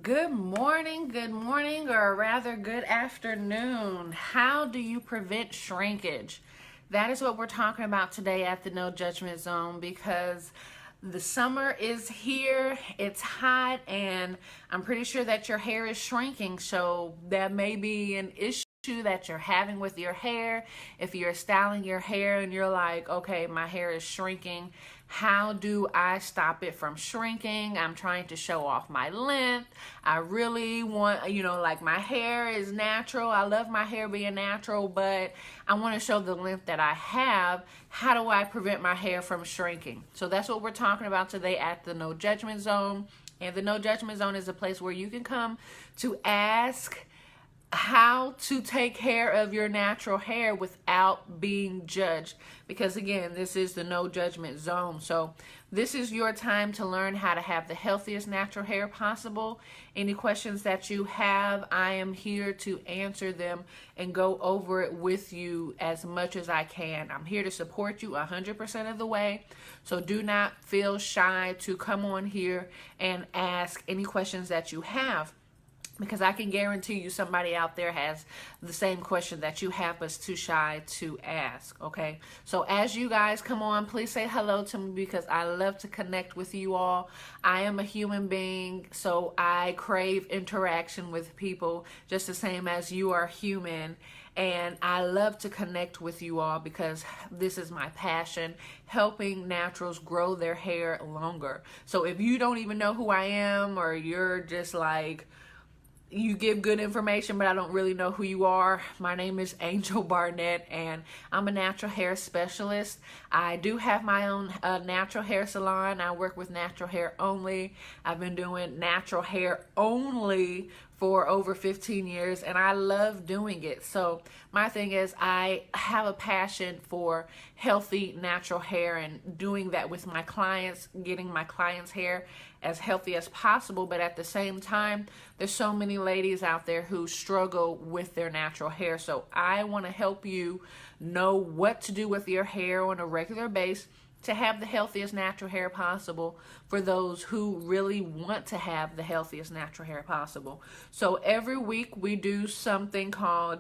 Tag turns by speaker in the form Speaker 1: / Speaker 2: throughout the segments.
Speaker 1: Good morning, or rather good afternoon. How do you prevent shrinkage? That is what we're talking about today at the No Judgment Zone, because the summer is here, it's hot, and I'm pretty sure that your hair is shrinking. So that may be an issue that you're having with your hair. If you're styling your hair and you're like, okay, my hair is shrinking, how do I stop it from shrinking? I'm trying to show off my length. I really want, like my hair is natural. I love my hair being natural, but I want to show the length that I have. How do I prevent my hair from shrinking? So that's what we're talking about today at the No Judgment Zone. And the No Judgment Zone is a place where you can come to ask how to take care of your natural hair without being judged, because again, this is the No Judgment Zone. So this is your time to learn how to have the healthiest natural hair possible. Any questions that you have, I am here to answer them and go over it with you as much as I can. I'm here to support you 100% of the way, so do not feel shy to come on here and ask any questions that you have, because I can guarantee you somebody out there has the same question that you have but is too shy to ask, okay? So as you guys come on, please say hello to me, because I love to connect with you all. I am a human being, so I crave interaction with people just the same as you are human. And I love to connect with you all because this is my passion, helping naturals grow their hair longer. So if you don't even know who I am, or you're just like, you give good information, but I don't really know who you are. My name is Angel Barnett, and I'm a natural hair specialist. I do have my own natural hair salon. I work with natural hair only. I've been doing natural hair only for over 15 years, and I love doing it. So my thing is, I have a passion for healthy natural hair and doing that with my clients, getting my clients' hair as healthy as possible. But at the same time, there's so many ladies out there who struggle with their natural hair. So I want to help you know what to do with your hair on a regular basis to have the healthiest natural hair possible for those who really want to have the healthiest natural hair possible. So every week we do something called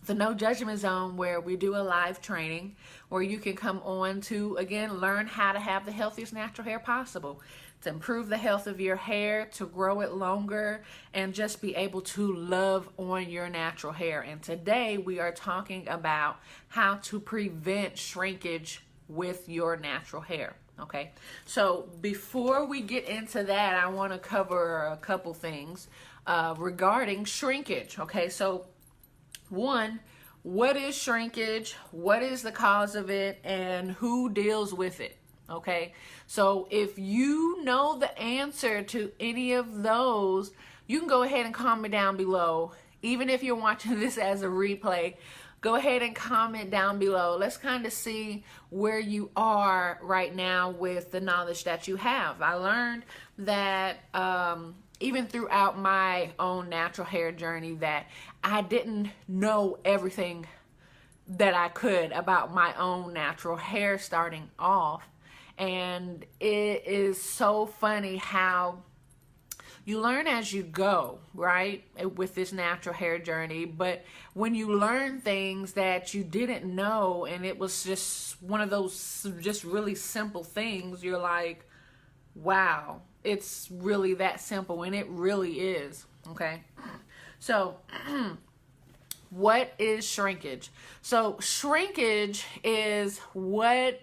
Speaker 1: the No Judgment Zone, where we do a live training where you can come on to, again, learn how to have the healthiest natural hair possible, to improve the health of your hair, to grow it longer, and just be able to love on your natural hair. And today we are talking about how to prevent shrinkage with your natural hair. Okay, so before we get into that, I want to cover a couple things regarding shrinkage. Okay, so one, what is shrinkage? What is the cause of it? And who deals with it? Okay, so if you know the answer to any of those, you can go ahead and comment down below. Even if you're watching this as a replay, go ahead and comment down below. Let's kind of see where you are right now with the knowledge that you have. I learned that even throughout my own natural hair journey, that I didn't know everything that I could about my own natural hair starting off. And it is so funny how you learn as you go, right, with this natural hair journey. But when you learn things that you didn't know, and it was just one of those just really simple things, you're like, wow, it's really that simple. And it really is. Okay, so what is shrinkage? So shrinkage is what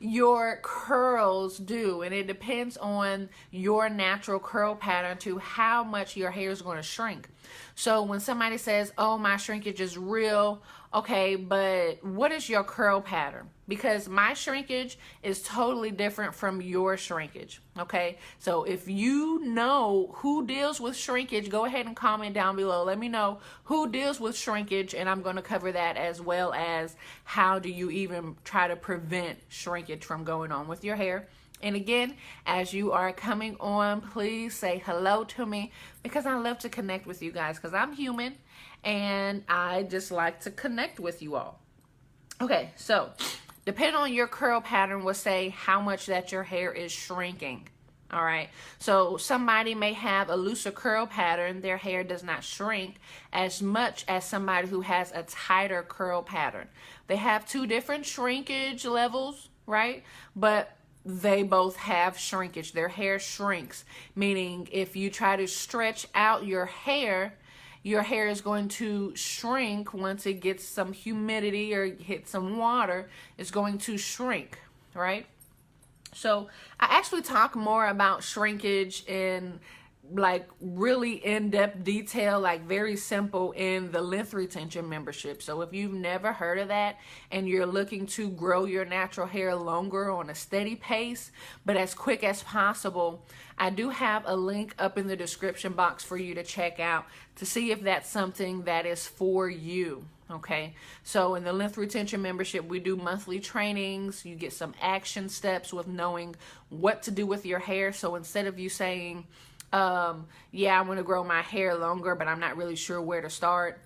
Speaker 1: your curls do, and it depends on your natural curl pattern to how much your hair is going to shrink. So when somebody says, oh, my shrinkage is real, okay, but what is your curl pattern? Because my shrinkage is totally different from your shrinkage, okay? So if you know who deals with shrinkage, go ahead and comment down below. Let me know who deals with shrinkage, and I'm going to cover that, as well as how do you even try to prevent shrinkage from going on with your hair. And again, as you are coming on, please say hello to me, because I love to connect with you guys, because I'm human and I just like to connect with you all. Okay, so depending on your curl pattern will say how much that your hair is shrinking. All right. So somebody may have a looser curl pattern. Their hair does not shrink as much as somebody who has a tighter curl pattern. They have two different shrinkage levels, right? But they both have shrinkage. Their hair shrinks, meaning if you try to stretch out your hair is going to shrink once it gets some humidity or hits some water. It's going to shrink, right? So I actually talk more about shrinkage in like really in-depth detail, like very simple, in the length retention membership. So if you've never heard of that and you're looking to grow your natural hair longer on a steady pace, but as quick as possible, I do have a link up in the description box for you to check out to see if that's something that is for you. Okay, so in the length retention membership, we do monthly trainings. You get some action steps with knowing what to do with your hair. So instead of you saying, yeah, I want to grow my hair longer, but I'm not really sure where to start,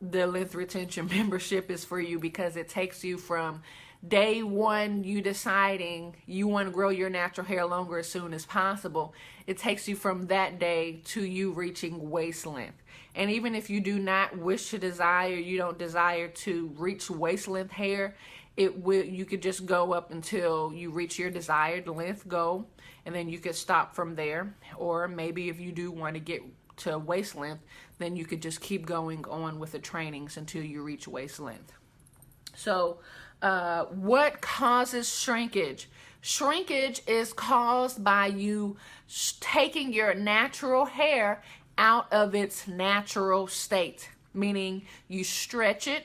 Speaker 1: the length retention membership is for you, because it takes you from day one, you deciding you want to grow your natural hair longer as soon as possible. It takes you from that day to you reaching waist length. And even if you do not wish to desire, you don't desire to reach waist length hair, you could just go up until you reach your desired length goal, and then you could stop from there. Or maybe if you do want to get to waist length, then you could just keep going on with the trainings until you reach waist length. So what causes shrinkage? Shrinkage is caused by you taking your natural hair out of its natural state, meaning you stretch it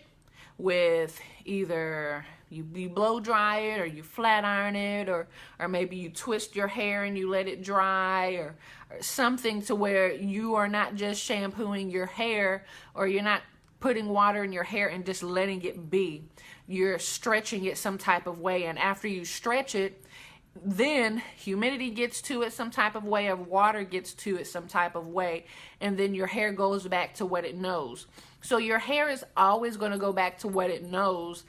Speaker 1: with either you blow dry it, or you flat iron it, or maybe you twist your hair and you let it dry, or something to where you are not just shampooing your hair, or you're not putting water in your hair and just letting it be. You're stretching it some type of way, and after you stretch it, then humidity gets to it some type of way, or water gets to it some type of way, and then your hair goes back to what it knows. So your hair is always going to go back to what it knows.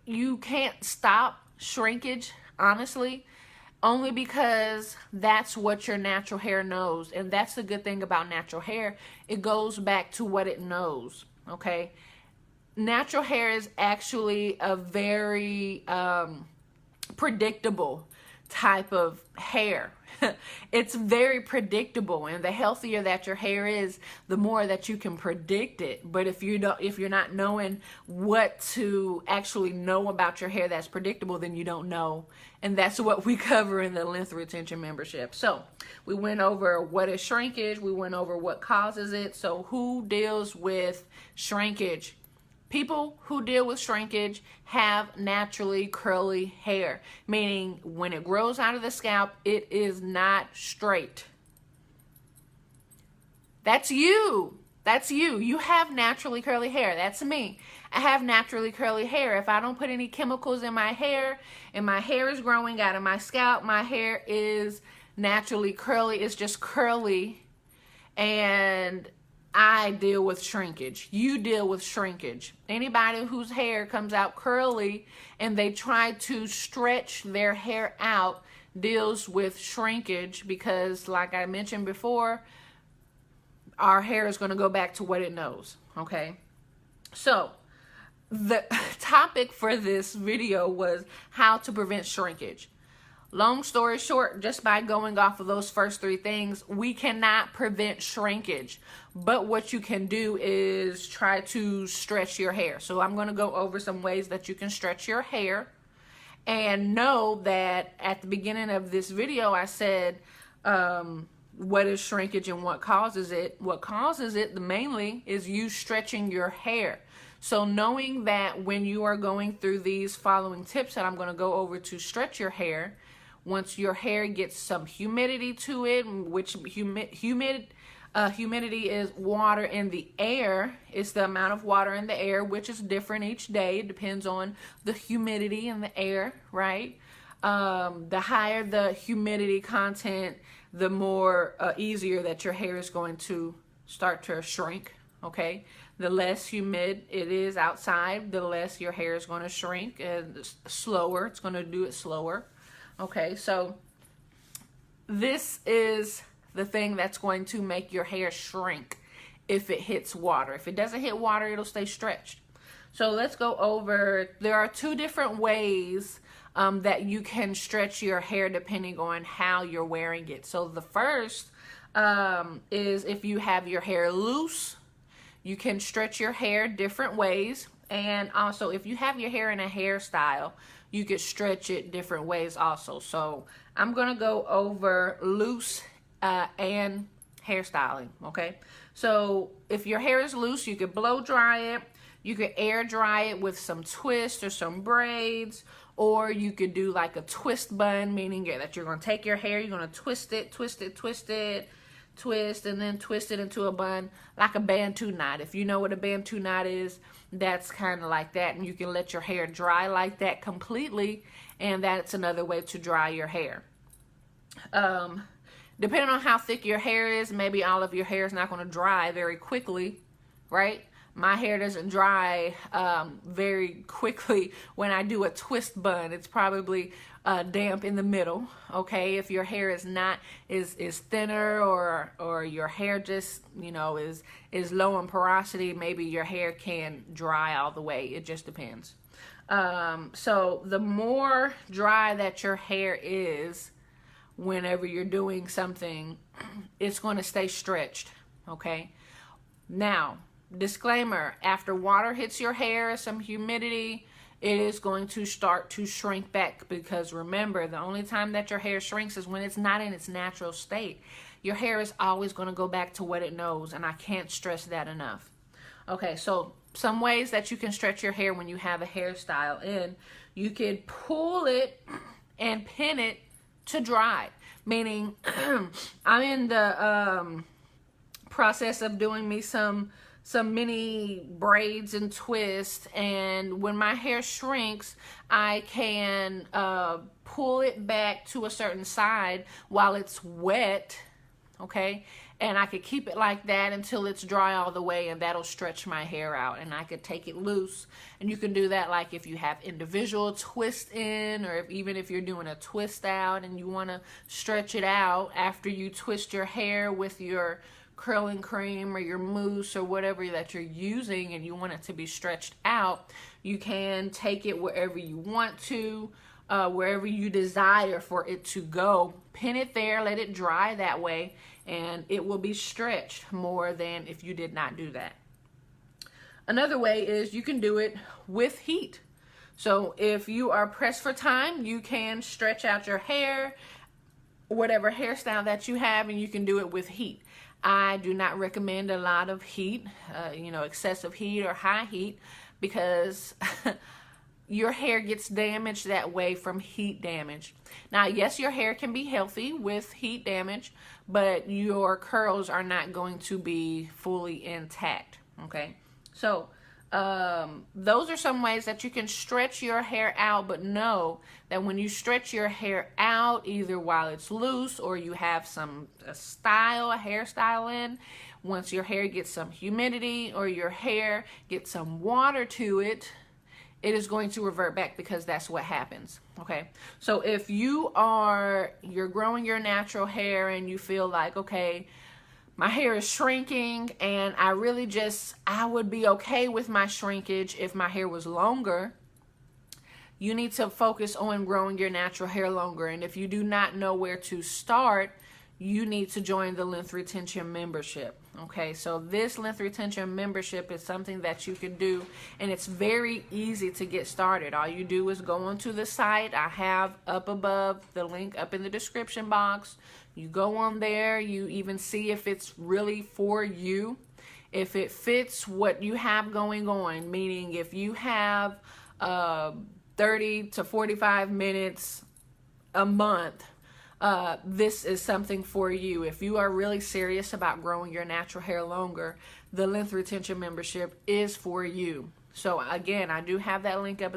Speaker 1: You can't stop shrinkage, honestly, only because that's what your natural hair knows. And that's the good thing about natural hair. It goes back to what it knows, okay? Natural hair is actually a very predictable type of hair. It's very predictable, and the healthier that your hair is, the more that you can predict it. But if you're not knowing what to actually know about your hair that's predictable, then you don't know. And that's what we cover in the length retention membership. So we went over what is shrinkage, we went over what causes it. So who deals with shrinkage? People who deal with shrinkage have naturally curly hair, meaning when it grows out of the scalp, it is not straight. That's you. That's you. You have naturally curly hair. That's me. I have naturally curly hair. If I don't put any chemicals in my hair, and my hair is growing out of my scalp, my hair is naturally curly. It's just curly, and I deal with shrinkage. You deal with shrinkage. Anybody whose hair comes out curly and they try to stretch their hair out deals with shrinkage, because like I mentioned before, our hair is going to go back to what it knows, okay? So the topic for this video was how to prevent shrinkage. Long story short, just by going off of those first three things, we cannot prevent shrinkage. But what you can do is try to stretch your hair. So I'm going to go over some ways that you can stretch your hair. And know that at the beginning of this video, I said, what is shrinkage and what causes it? What causes it mainly is you stretching your hair. So knowing that when you are going through these following tips that I'm going to go over to stretch your hair, once your hair gets some humidity to it, which humidity is water in the air. It's the amount of water in the air, which is different each day. It depends on the humidity in the air, right? The higher the humidity content, the more easier that your hair is going to start to shrink, okay? The less humid it is outside, the less your hair is going to shrink, and slower. It's going to do it slower. Okay, so this is the thing that's going to make your hair shrink if it hits water. If it doesn't hit water, it'll stay stretched. So let's go over, there are two different ways that you can stretch your hair depending on how you're wearing it. So the first is if you have your hair loose, you can stretch your hair different ways. And also if you have your hair in a hairstyle, you could stretch it different ways also. So I'm gonna go over loose and hairstyling, okay? So if your hair is loose, you could blow dry it, you could air dry it with some twists or some braids, or you could do like a twist bun, meaning that you're gonna take your hair, you're gonna twist it, twist, and then twist it into a bun like a Bantu knot. If you know what a Bantu knot is, that's kind of like that, and you can let your hair dry like that completely, and that's another way to dry your hair. Depending on how thick your hair is, maybe all of your hair is not going to dry very quickly, right? My hair doesn't dry very quickly when I do a twist bun. It's probably damp in the middle, okay? If your hair is not is thinner, or your hair just, you know, is low in porosity, maybe your hair can dry all the way. It just depends. So the more dry that your hair is whenever you're doing something, it's going to stay stretched, okay? Now, disclaimer, after water hits your hair, some humidity, it is going to start to shrink back, because remember, the only time that your hair shrinks is when it's not in its natural state. Your hair is always going to go back to what it knows, and I can't stress that enough. Okay, so some ways that you can stretch your hair when you have a hairstyle in, you could pull it and pin it to dry, meaning I'm in the process of doing me some mini braids and twists, and when my hair shrinks, I can pull it back to a certain side while it's wet, okay? And I could keep it like that until it's dry all the way, and that'll stretch my hair out, and I could take it loose. And you can do that like if you have individual twist in, or even if you're doing a twist out and you want to stretch it out after you twist your hair with your curling cream or your mousse or whatever that you're using, and you want it to be stretched out, you can take it wherever you want to, wherever you desire for it to go, pin it there, let it dry that way, and it will be stretched more than if you did not do that. Another way is you can do it with heat. So if you are pressed for time, you can stretch out your hair, whatever hairstyle that you have, and you can do it with heat. I do not recommend a lot of heat, excessive heat or high heat, because your hair gets damaged that way from heat damage. Now, yes, your hair can be healthy with heat damage, but your curls are not going to be fully intact, okay? So those are some ways that you can stretch your hair out, but know that when you stretch your hair out, either while it's loose or you have a hairstyle in, once your hair gets some humidity or your hair gets some water to it, it is going to revert back, because that's what happens, okay? So if you're growing your natural hair and you feel like, okay, my hair is shrinking, and I would be okay with my shrinkage if my hair was longer, you need to focus on growing your natural hair longer. And if you do not know where to start, you need to join the length retention membership. Okay, so this length retention membership is something that you can do, and it's very easy to get started. All you do is go onto the site. I have up above the link up in the description box. You go on there, you even see if it's really for you, if it fits what you have going on, meaning if you have 30 to 45 minutes a month, this is something for you. If you are really serious about growing your natural hair longer, the length retention membership is for you. So again, I do have that link up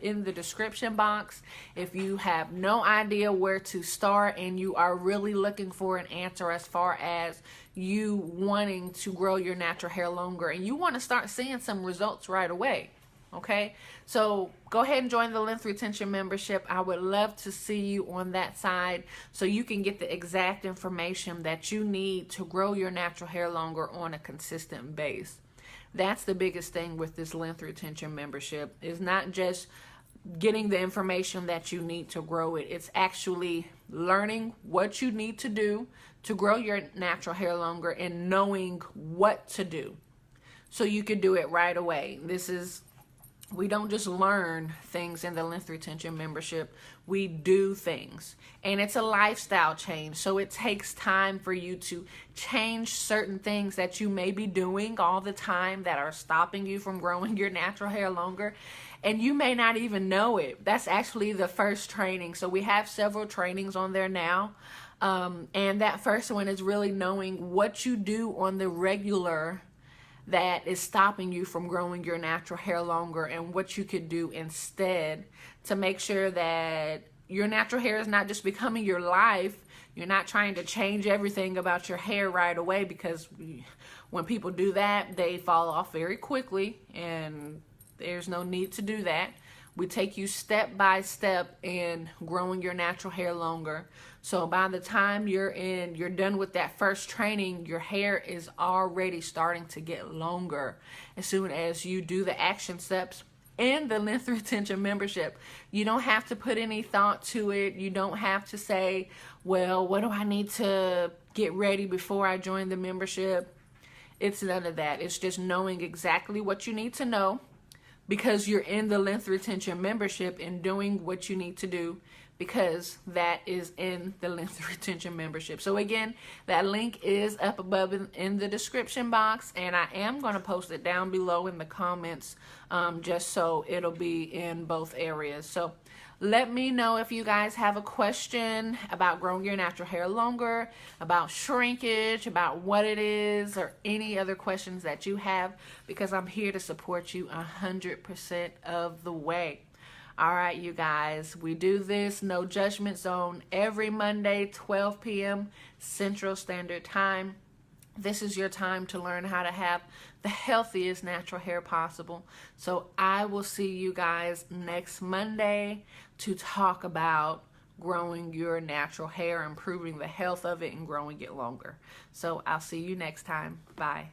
Speaker 1: in the description box. If you have no idea where to start and you are really looking for an answer as far as you wanting to grow your natural hair longer and you want to start seeing some results right away, Okay, so go ahead and join the length retention membership. I would love to see you on that side so you can get the exact information that you need to grow your natural hair longer on a consistent base. That's the biggest thing with this length retention membership, is not just getting the information that you need to grow it. It's actually learning what you need to do to grow your natural hair longer and knowing what to do so you can do it right away. We don't just learn things in the length retention membership, we do things. And it's a lifestyle change, so it takes time for you to change certain things that you may be doing all the time that are stopping you from growing your natural hair longer. And you may not even know it. That's actually the first training. So we have several trainings on there now. And that first one is really knowing what you do on the regular that is stopping you from growing your natural hair longer, and what you could do instead to make sure that your natural hair is not just becoming your life. You're not trying to change everything about your hair right away, because when people do that, they fall off very quickly, and there's no need to do that. We take you step by step in growing your natural hair longer. So by the time you're done with that first training, your hair is already starting to get longer as soon as you do the action steps in the length retention membership. You don't have to put any thought to it. You don't have to say, well, what do I need to get ready before I join the membership? It's none of that. It's just knowing exactly what you need to know, because you're in the length retention membership, and doing what you need to do because that is in the length retention membership. So again, that link is up above in the description box, and I am going to post it down below in the comments, just so it'll be in both areas. So let me know if you guys have a question about growing your natural hair longer, about shrinkage, about what it is, or any other questions that you have, because I'm here to support you 100% of the way. All right, you guys, we do this No Judgment Zone every Monday, 12 p.m. Central Standard Time. This is your time to learn how to have the healthiest natural hair possible. So I will see you guys next Monday to talk about growing your natural hair, improving the health of it, and growing it longer. So I'll see you next time. Bye.